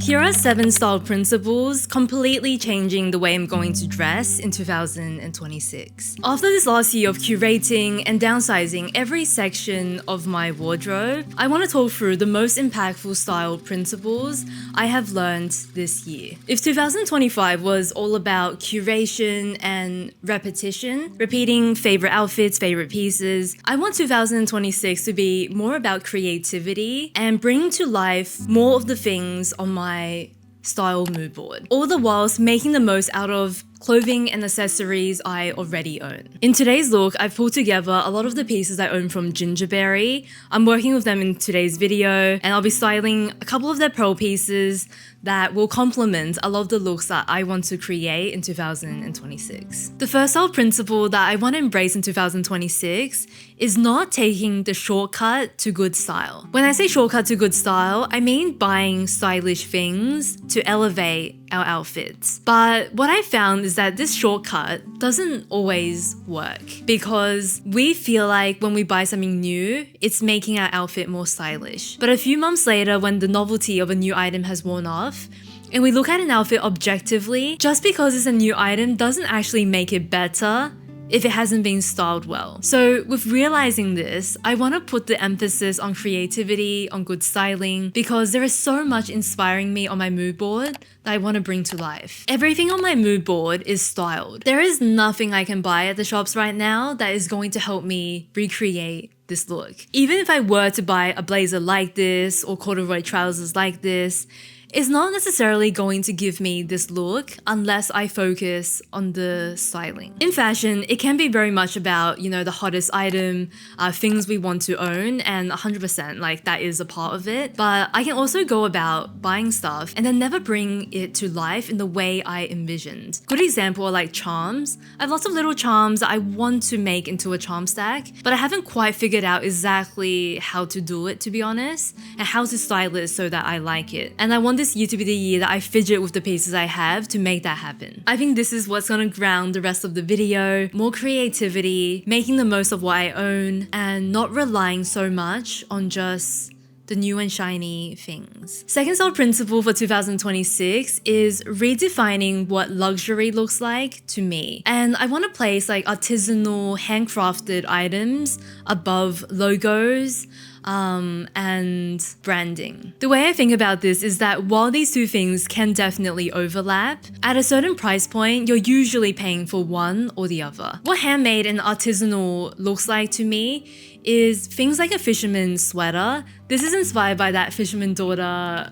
Here are 7 style principles completely changing the way I'm going to dress in 2026. After this last year of curating and downsizing every section of my wardrobe, I want to talk through the most impactful style principles I have learned this year. If 2025 was all about curation and repetition, repeating favorite outfits, favorite pieces, I want 2026 to be more about creativity and bringing to life more of the things on my style mood board, all the whilst making the most out of clothing and accessories I already own. In today's look, I've pulled together a lot of the pieces I own from Gingiberi. I'm working with them in today's video, and I'll be styling a couple of their pearl pieces that will complement a lot of the looks that I want to create in 2026. The first style principle that I want to embrace in 2026 is not taking the shortcut to good style. When I say shortcut to good style, I mean buying stylish things to elevate our outfits. But what I found is that this shortcut doesn't always work because we feel like when we buy something new, it's making our outfit more stylish. But a few months later, when the novelty of a new item has worn off, and we look at an outfit objectively, just because it's a new item doesn't actually make it better if it hasn't been styled well. So with realizing this, I want to put the emphasis on creativity, on good styling, because there is so much inspiring me on my mood board that I want to bring to life. Everything on my mood board is styled. There is nothing I can buy at the shops right now that is going to help me recreate this look. Even if I were to buy a blazer like this or corduroy trousers like this, it's not necessarily going to give me this look unless I focus on the styling. In fashion, it can be very much about, the hottest item, things we want to own, and 100% like that is a part of it. But I can also go about buying stuff and then never bring it to life in the way I envisioned. Good example are like charms. I have lots of little charms that I want to make into a charm stack, but I haven't quite figured out exactly how to do it, to be honest, and how to style it so that I like it. And I want this year to be the year that I fidget with the pieces I have to make that happen. I think this is what's gonna ground the rest of the video. More creativity, making the most of what I own, and not relying so much on just the new and shiny things. Second style principle for 2026 is redefining what luxury looks like to me. And I want to place like artisanal, handcrafted items above logos, and branding. The way I think about this is that while these two things can definitely overlap, at a certain price point, you're usually paying for one or the other. What handmade and artisanal looks like to me is things like a fisherman's sweater. This is inspired by that fisherman daughter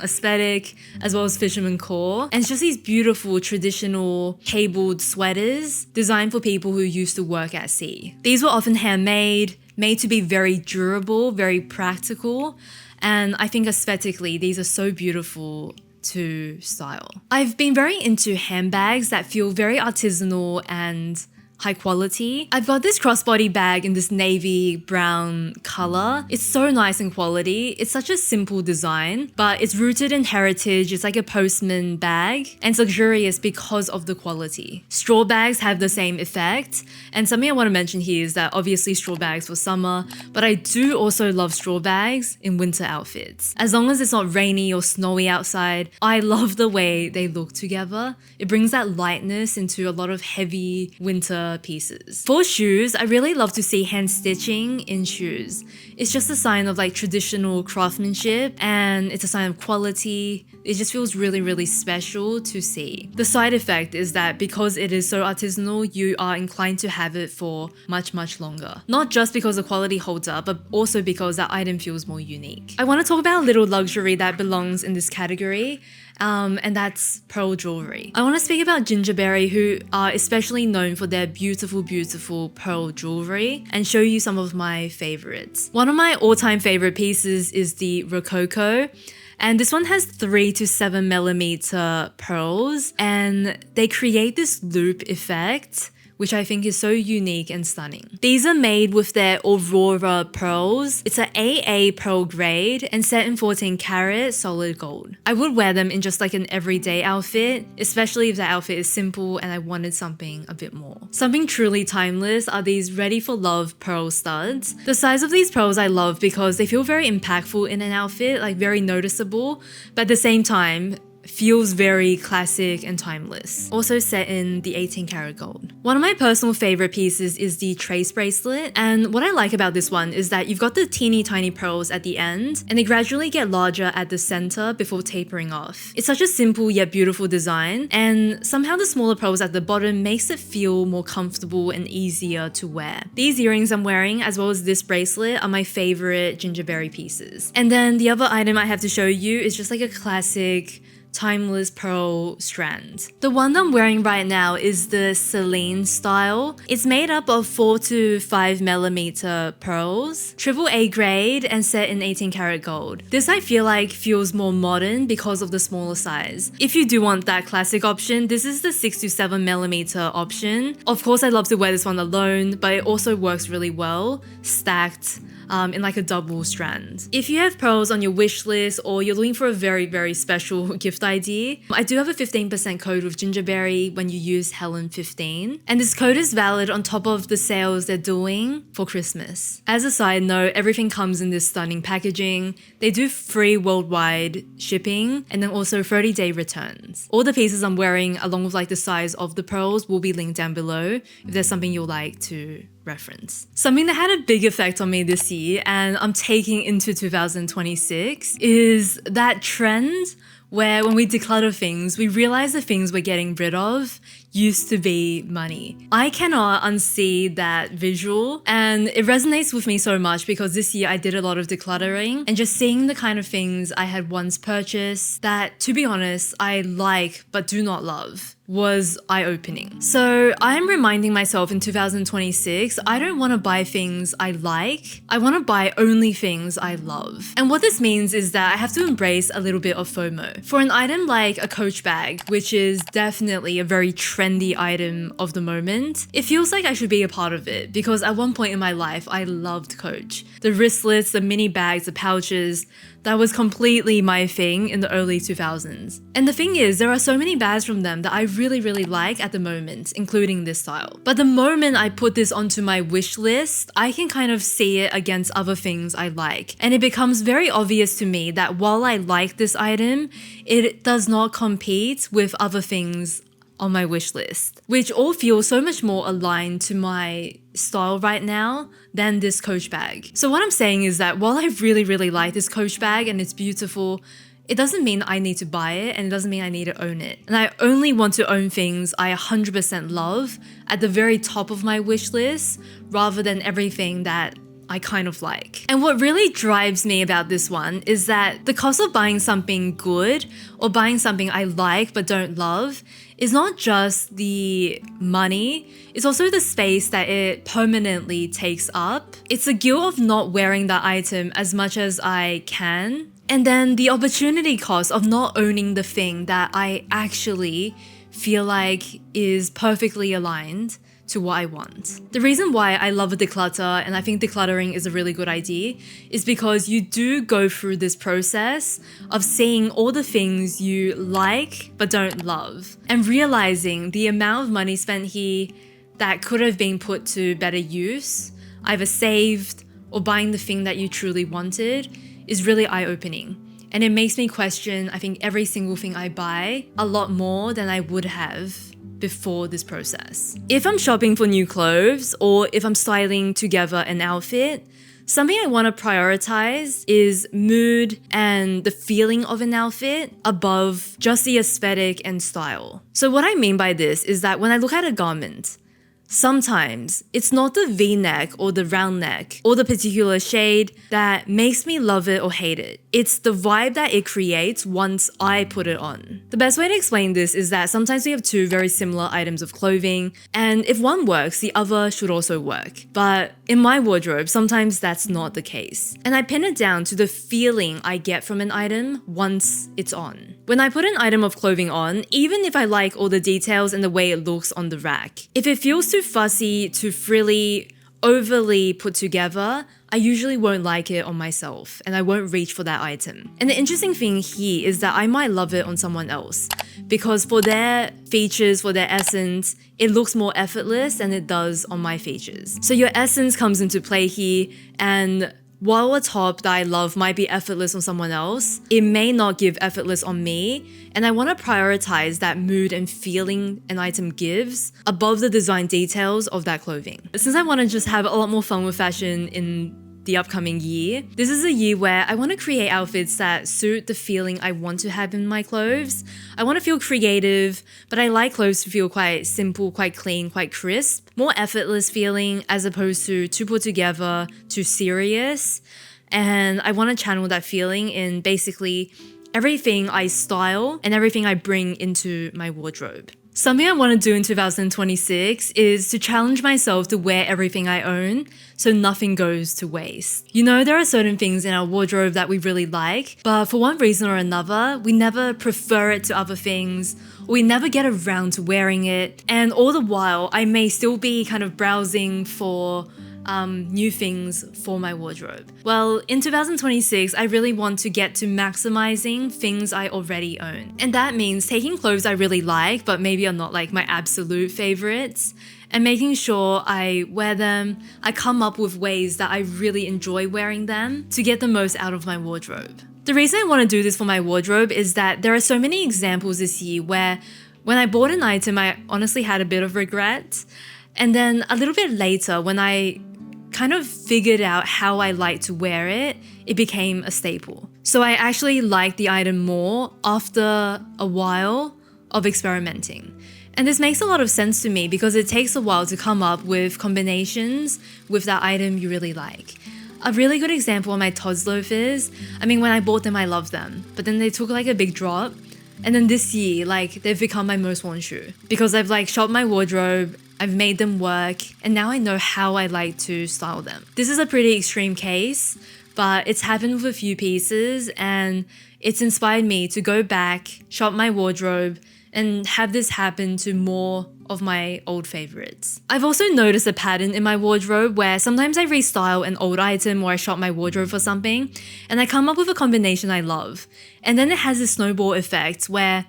aesthetic, as well as fisherman core. And it's just these beautiful traditional cabled sweaters designed for people who used to work at sea. These were often handmade, made to be very durable, very practical, and I think aesthetically these are so beautiful to style. I've been very into handbags that feel very artisanal and high quality. I've got this crossbody bag in this navy brown color. It's so nice in quality. It's such a simple design, but it's rooted in heritage. It's like a postman bag, and it's luxurious because of the quality. Straw bags have the same effect, and something I want to mention here is that obviously straw bags for summer, but I do also love straw bags in winter outfits. As long as it's not rainy or snowy outside, I love the way they look together. It brings that lightness into a lot of heavy winter pieces. For shoes, I really love to see hand stitching in shoes. It's just a sign of like traditional craftsmanship, and it's a sign of quality. It just feels really, really special to see. The side effect is that because it is so artisanal, you are inclined to have it for much, much longer. Not just because the quality holds up, but also because that item feels more unique. I want to talk about a little luxury that belongs in this category, and that's pearl jewelry. I want to speak about Gingiberi, who are especially known for their beautiful, beautiful pearl jewelry, and show you some of my favorites. One of my all-time favorite pieces is the Rococo. And this one has 3 to 7 millimeter pearls, and they create this loop effect which I think is so unique and stunning. These are made with their Aurora pearls. It's an AA Pearl grade and set in 14 karat solid gold. I would wear them in just like an everyday outfit, especially if the outfit is simple and I wanted something a bit more. Something truly timeless are these Ready for Love pearl studs. The size of these pearls I love because they feel very impactful in an outfit, like very noticeable, but at the same time, feels very classic and timeless. Also set in the 18 karat gold. One of my personal favorite pieces is the trace bracelet, and what I like about this one is that you've got the teeny tiny pearls at the end and they gradually get larger at the center before tapering off. It's such a simple yet beautiful design, and somehow the smaller pearls at the bottom makes it feel more comfortable and easier to wear. These earrings I'm wearing as well as this bracelet are my favorite Gingiberi pieces. And then the other item I have to show you is just like a classic timeless pearl strand. The one that I'm wearing right now is the SILINE style. It's made up of 4 to 5 millimeter pearls, AAA grade and set in 18 karat gold. This I feel like feels more modern because of the smaller size. If you do want that classic option, this is the 6 to 7 millimeter option. Of course, I love to wear this one alone, but it also works really well, stacked in like a double strand. If you have pearls on your wish list or you're looking for a very special gift idea, I do have a 15% code with Gingiberi when you use Helen15, and this code is valid on top of the sales they're doing for Christmas. As a side note, everything comes in this stunning packaging. They do free worldwide shipping and then also 30-day returns. All the pieces I'm wearing along with like the size of the pearls will be linked down below if there's something you'd like to reference. Something that had a big effect on me this year and I'm taking into 2026 is that trend where when we declutter things, we realize the things we're getting rid of used to be money. I cannot unsee that visual, and it resonates with me so much because this year I did a lot of decluttering and just seeing the kind of things I had once purchased that, to be honest, I like but do not love was eye-opening. So I'm reminding myself in 2026, I don't want to buy things I like. I want to buy only things I love. And what this means is that I have to embrace a little bit of FOMO. For an item like a Coach bag, which is definitely a very trendy item of the moment, it feels like I should be a part of it because at one point in my life, I loved Coach. The wristlets, the mini bags, the pouches, that was completely my thing in the early 2000s. And the thing is, there are so many bags from them that I really like at the moment, including this style. But the moment I put this onto my wish list, I can kind of see it against other things I like. And it becomes very obvious to me that while I like this item, it does not compete with other things on my wish list, which all feel so much more aligned to my style right now than this Coach bag. So what I'm saying is that while I really like this Coach bag and it's beautiful, it doesn't mean I need to buy it and it doesn't mean I need to own it. And I only want to own things I 100% love at the very top of my wish list rather than everything that I kind of like. And what really drives me about this one is that the cost of buying something good or buying something I like but don't love is not just the money, it's also the space that it permanently takes up. It's the guilt of not wearing that item as much as I can, and then the opportunity cost of not owning the thing that I actually feel like is perfectly aligned to what I want. The reason why I love a declutter and I think decluttering is a really good idea is because you do go through this process of seeing all the things you like but don't love and realizing the amount of money spent here that could have been put to better use, either saved or buying the thing that you truly wanted, is really eye-opening. And it makes me question, I think, every single thing I buy a lot more than I would have before this process. If I'm shopping for new clothes or if I'm styling together an outfit, something I want to prioritize is mood and the feeling of an outfit above just the aesthetic and style. So what I mean by this is that when I look at a garment, sometimes it's not the V-neck or the round neck or the particular shade that makes me love it or hate it. It's the vibe that it creates once I put it on. The best way to explain this is that sometimes we have two very similar items of clothing, and if one works, the other should also work. But in my wardrobe, sometimes that's not the case. And I pin it down to the feeling I get from an item once it's on. When I put an item of clothing on, even if I like all the details and the way it looks on the rack, if it feels too too fussy, too frilly, overly put together, I usually won't like it on myself and I won't reach for that item. And the interesting thing here is that I might love it on someone else because for their features, for their essence, it looks more effortless than it does on my features. So your essence comes into play here, and while a top that I love might be effortless on someone else, it may not give effortless on me, and I want to prioritize that mood and feeling an item gives above the design details of that clothing. Since I want to just have a lot more fun with fashion in the upcoming year, this is a year where I want to create outfits that suit the feeling I want to have in my clothes. I want to feel creative, but I like clothes to feel quite simple, quite clean, quite crisp. More effortless feeling as opposed to too put together, too serious. And I want to channel that feeling in basically everything I style and everything I bring into my wardrobe. Something I want to do in 2026 is to challenge myself to wear everything I own so nothing goes to waste. You know, there are certain things in our wardrobe that we really like, but for one reason or another, we never prefer it to other things, or we never get around to wearing it. And all the while, I may still be kind of browsing for new things for my wardrobe. Well, in 2026, I really want to get to maximizing things I already own. And that means taking clothes I really like, but maybe are not like my absolute favorites, and making sure I wear them. I come up with ways that I really enjoy wearing them to get the most out of my wardrobe. The reason I want to do this for my wardrobe is that there are so many examples this year where when I bought an item, I honestly had a bit of regret. And then a little bit later, when I kind of figured out how I like to wear it, it became a staple. So I actually liked the item more after a while of experimenting. And this makes a lot of sense to me because it takes a while to come up with combinations with that item you really like. A really good example of my Tod's loafers, I mean, when I bought them, I loved them, but then they took like a big drop. And then this year, like, they've become my most worn shoe because I've like shopped my wardrobe, I've made them work, and now I know how I like to style them. This is a pretty extreme case, but it's happened with a few pieces and it's inspired me to go back, shop my wardrobe, and have this happen to more of my old favorites. I've also noticed a pattern in my wardrobe where sometimes I restyle an old item or I shop my wardrobe for something and I come up with a combination I love. And then it has this snowball effect where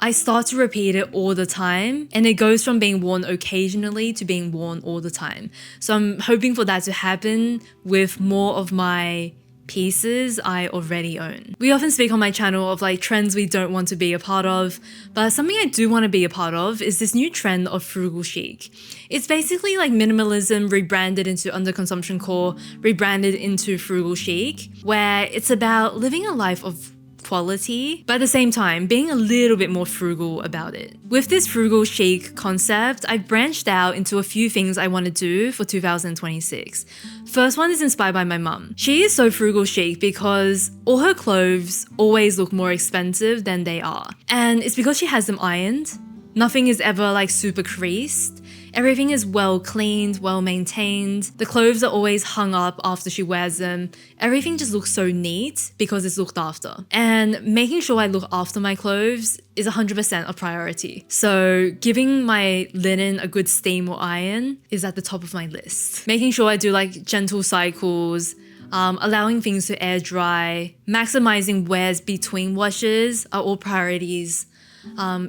I start to repeat it all the time and it goes from being worn occasionally to being worn all the time. So I'm hoping for that to happen with more of my pieces I already own. We often speak on my channel of like trends we don't want to be a part of, but something I do want to be a part of is this new trend of frugal chic. It's basically like minimalism rebranded into underconsumption core, rebranded into frugal chic, where it's about living a life of quality, but at the same time, being a little bit more frugal about it. With this frugal chic concept, I've branched out into a few things I want to do for 2026. First one is inspired by my mum. She is so frugal chic because all her clothes always look more expensive than they are. And it's because she has them ironed. Nothing is ever like super creased. Everything is well cleaned, well maintained. The clothes are always hung up after she wears them. Everything just looks so neat because it's looked after. And making sure I look after my clothes is 100% a priority. So giving my linen a good steam or iron is at the top of my list. Making sure I do like gentle cycles, allowing things to air dry, maximizing wears between washes are all priorities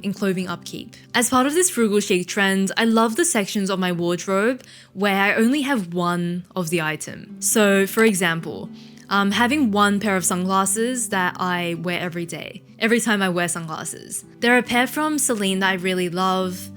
in clothing upkeep. As part of this frugal chic trend, I love the sections of my wardrobe where I only have one of the item. So for example, having one pair of sunglasses that I wear every day, every time I wear sunglasses. They're a pair from SILINE that I really love,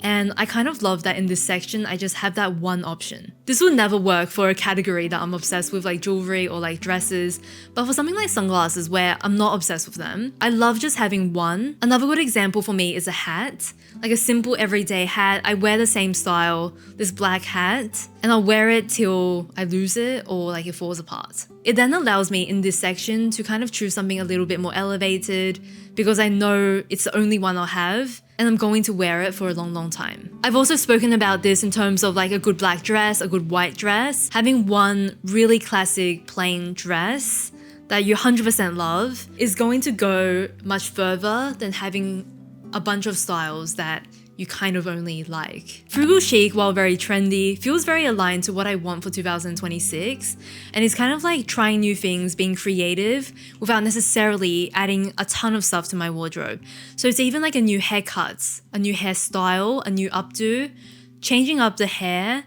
and I kind of love that in this section, I just have that one option. This would never work for a category that I'm obsessed with, like jewelry or like dresses, but for something like sunglasses where I'm not obsessed with them, I love just having one. Another good example for me is a hat, like a simple everyday hat. I wear the same style, this black hat, and I'll wear it till I lose it or like it falls apart. It then allows me in this section to kind of choose something a little bit more elevated because I know it's the only one I'll have and I'm going to wear it for a long, long time. I've also spoken about this in terms of like a good black dress, a good white dress. Having one really classic plain dress that you 100% love is going to go much further than having a bunch of styles that you kind of only like. Frugal chic, while very trendy, feels very aligned to what I want for 2026, and it's kind of like trying new things, being creative without necessarily adding a ton of stuff to my wardrobe. So it's even like a new haircut, a new hairstyle, a new updo, changing up the hair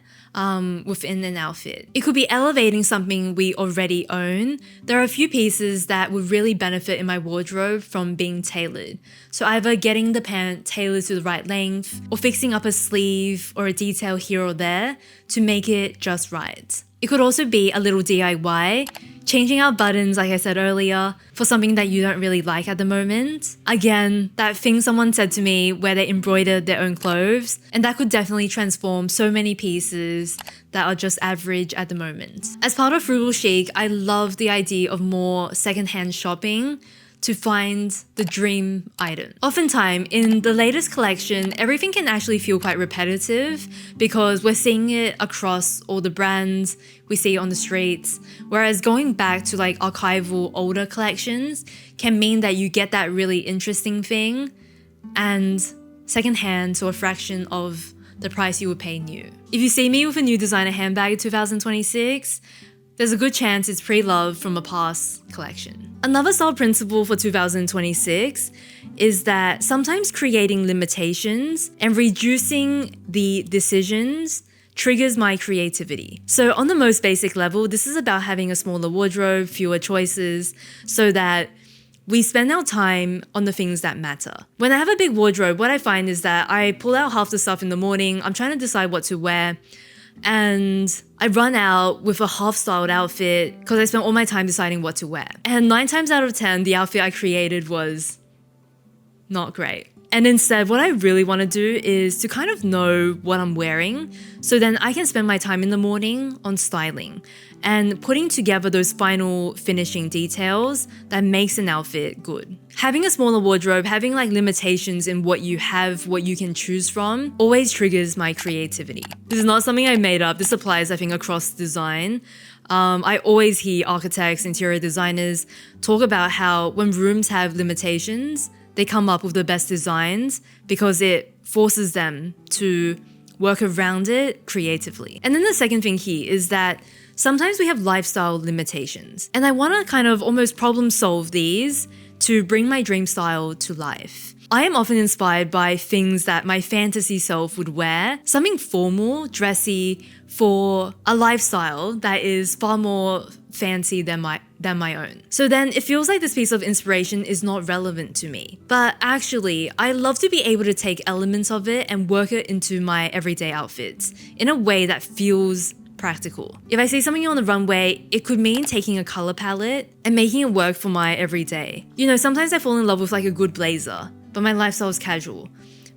within an outfit. It could be elevating something we already own. There are a few pieces that would really benefit in my wardrobe from being tailored. So either getting the pant tailored to the right length, or fixing up a sleeve or a detail here or there to make it just right. It could also be a little DIY, changing out buttons, like I said earlier, for something that you don't really like at the moment. Again, that thing someone said to me where they embroidered their own clothes, and that could definitely transform so many pieces that are just average at the moment. As part of frugal chic, I love the idea of more secondhand shopping to find the dream item. Oftentimes, in the latest collection, everything can actually feel quite repetitive because we're seeing it across all the brands, we see it on the streets, whereas going back to like archival older collections can mean that you get that really interesting thing and secondhand to a fraction of the price you would pay new. If you see me with a new designer handbag in 2026, there's a good chance it's pre-loved from a past collection. Another style principle for 2026 is that sometimes creating limitations and reducing the decisions triggers my creativity. So on the most basic level, this is about having a smaller wardrobe, fewer choices, so that we spend our time on the things that matter. When I have a big wardrobe, what I find is that I pull out half the stuff in the morning, I'm trying to decide what to wear, and I run out with a half-styled outfit because I spent all my time deciding what to wear. And 9 times out of 10, the outfit I created was not great. And instead, what I really want to do is to kind of know what I'm wearing, so then I can spend my time in the morning on styling and putting together those final finishing details that makes an outfit good. Having a smaller wardrobe, having like limitations in what you have, what you can choose from, always triggers my creativity. This is not something I made up. This applies, I think, across design. I always hear architects, interior designers talk about how when rooms have limitations, they come up with the best designs because it forces them to work around it creatively. And then the second thing here is that sometimes we have lifestyle limitations, and I want to kind of almost problem solve these to bring my dream style to life. I am often inspired by things that my fantasy self would wear, something formal, dressy, for a lifestyle that is far more fancy than my own. So then it feels like this piece of inspiration is not relevant to me. But actually, I love to be able to take elements of it and work it into my everyday outfits in a way that feels practical. If I see something on the runway, it could mean taking a color palette and making it work for my everyday. You know, sometimes I fall in love with like a good blazer, but my lifestyle is casual.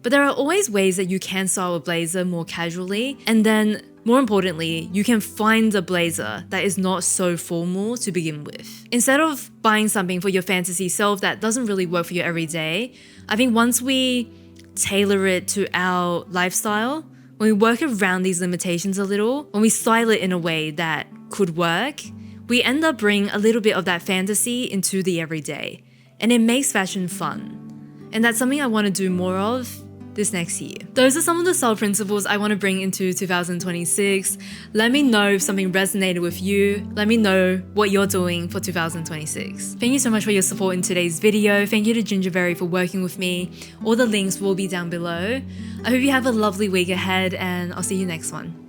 But there are always ways that you can style a blazer more casually, and then more importantly, you can find a blazer that is not so formal to begin with. Instead of buying something for your fantasy self that doesn't really work for your everyday, I think once we tailor it to our lifestyle, when we work around these limitations a little, when we style it in a way that could work, we end up bringing a little bit of that fantasy into the everyday, and it makes fashion fun. And that's something I want to do more of this next year. Those are some of the style principles I want to bring into 2026. Let me know if something resonated with you. Let me know what you're doing for 2026. Thank you so much for your support in today's video. Thank you to Gingiberi for working with me. All the links will be down below. I hope you have a lovely week ahead, and I'll see you next one.